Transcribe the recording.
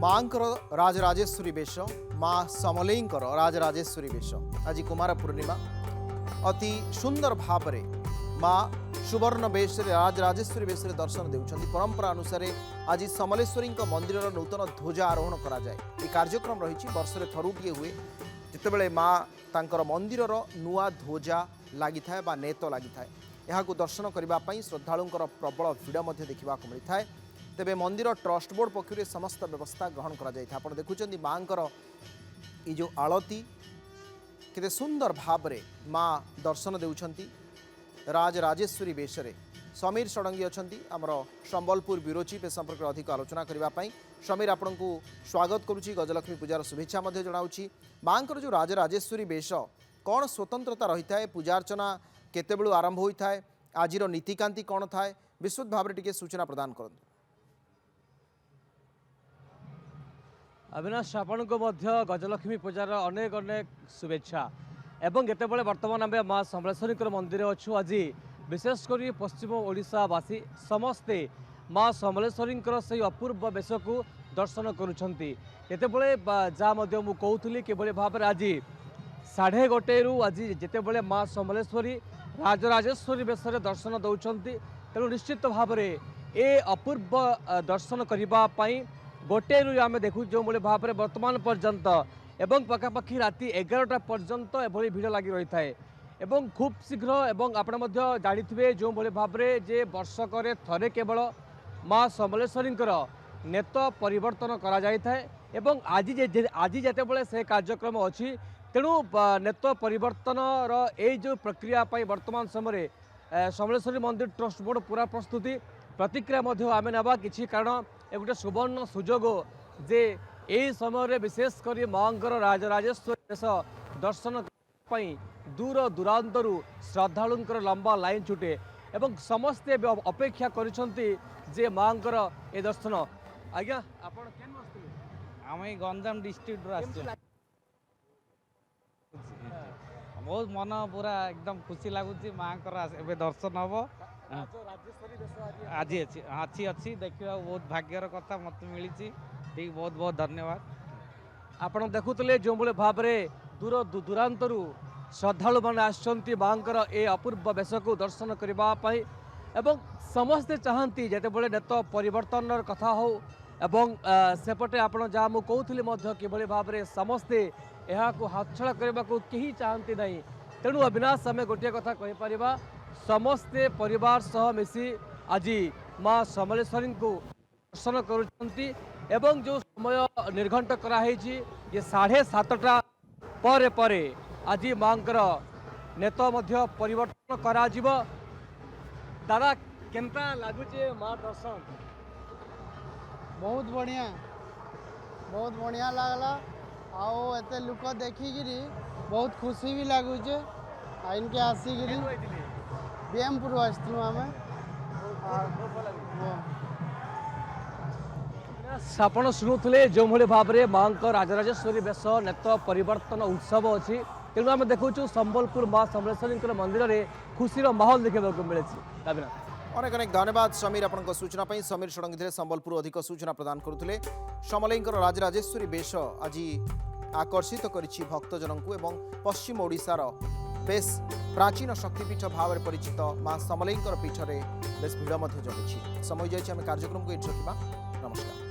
मांकर राजराजेश्वरी वेश माँ समलेईंकर राजराजेश्वरी वेश आज कुमार पूर्णिमा अति सुंदर भाव माँ सुवर्ण वेश राजराजेश्वरी वेश दर्शन देउछन्ति। परंपरा अनुसार आज समलेश्वरी मंदिर नूतन ध्वजा आरोहण करा जाए। ये कार्यक्रम रही वर्षे थरुटिए हुए जितेबले माँ तांकर मंदिर नुआ ध्वजा लगी था बा नेत लगी था। यहाँ दर्शन करने श्रद्धालुंकर प्रबल भिड़ देखा मिलता है। तेबे मंदिर ट्रस्ट बोर्ड पक्ष समस्त व्यवस्था ग्रहण करा जाय था। आपण देखुचंदी मांकर ये जो आलती केते सुंदर भाव रे माँ दर्शन देउछंती राजराजेश्वरी वेशरे। समीर षडंगी अछंती आमर संबलपुर ब्यूरो चीफ ए संपर्क अधिक आलोचना करने। समीर आपण को स्वागत करुच्ची। गजलक्ष्मी पूजार शुभेच्छा जनाऊँगी। मांकर जो राजराजेश्वरी वेश कौन स्वतंत्रता रही है, पूजार्चना केतेबेलू आरंभ होता है, आज नीतिकांति कौन थाए, विस्तृत भाव टिके सूचना प्रदान करूँ। अविनाश आपण को गजलक्ष्मी पूजार अनेक अनेक शुभेच्छा। एवं केतबले वर्तमान आम माँ समलेश्वरी मंदिर अच्छु। आज विशेषकर पश्चिम ओडिशावासी समस्ते माँ समलेश्वरी से अपूर्व वेश को दर्शन करुँचे। केतबले जहाँ कहूली किभली भाव में आज 1:30 आज जितेबले माँ समलेश्वरी राजराजेश्वरी वेश दर्शन दौरान तेणु निश्चित भाव में ए अपूर्व दर्शन करने गोटे आम देखु जो भाव में वर्तमान पर्यंत एवं पखापाखि राति 11टा पर्यंत एभली भिड़ लगी रही है। एवं खूब शीघ्र एवं आपण जानी जो भाव में जे वर्षक थरे केवल माँ समलेश्वरी नेत परिवर्तन करा जाय थाए। एवं आज जितेबले से कार्यक्रम अच्छी तेणु नेत परिवर्तन रे जो प्रक्रिया वर्तमान समय समलेश्वरी मंदिर ट्रस्ट बोर्ड पूरा प्रस्तुति प्रतिक्रिया आम ना कि कारण ए गोटे सुवर्ण सुजोग जे यही समय विशेषकर मांकर राजराजेश्वरी वेश दर्शन दूर दूरांतर श्रद्धालुंकर लंबा लाइन छुटे एवं समस्ते अपेक्षा कर मांकर ए दर्शन। आज्ञा आपण केन बसथिले? आम गंजाम डिस्ट्रिक्ट बहुत मन पूरा एकदम खुशी लगुच माँ दर्शन हम आज अच्छी अच्छी देखा बहुत भाग्यर कथा मत मिली ठीक बहुत बहुत धन्यवाद। आपण देखुले जो भाव में दूर दूरांतर श्रद्धालु मैंने आसछंती मांकर ए अपूर्व वेश को दर्शन करने एवं समस्ते चाहती जितेबले नेत परिवर्तन कथा हो एवं सेपटे आपण जहाँ मुझे कहूली किभली भाव में समस्ते यहाँ को हाथछड़ा करने को कहीं चाहती नहीं। तेणु अविनाश आम गोटे कथा कहीपर समस्ते परिवार सह मिसी आज माँ समलेश्वरी को दर्शन करुँच एवं जो समय निर्घंट कराई ये 7:30 पर आज मांकर नेत परिवर्तन करा जीवो। दादा केनता लगुचे माँ दर्शन? बहुत बढ़िया लगला। आओ एते लुक देखिकी बहुत खुशी भी लगुचे। इनके आसिकी बीएमपुर आसलु आम आपण शुणुले जो भाव में माँ राजराजेश्वरी वेश नेत परिवर्तन उत्सव अच्छी। तेणु आम देखु संबलपुर माँ समलेश्वरी मंदिर में खुशीर माहौल देखा मिले। अनेक अनेक धन्यवाद समीर आपण सूचना। समीर षडंगी संबलपुर अधिक सूचना प्रदान करुले। समलेईंकर राजराजेश्वरी वेश आज आकर्षित करिछि भक्तजनों एवं पश्चिम ओडिशार बेस प्राचीन शक्तिपीठ भाव में परिचित माँ समलेईंकर पीठरे बेस भिड़ जमी। समय जाइए आम कार्यक्रम को ये रखा। नमस्कार।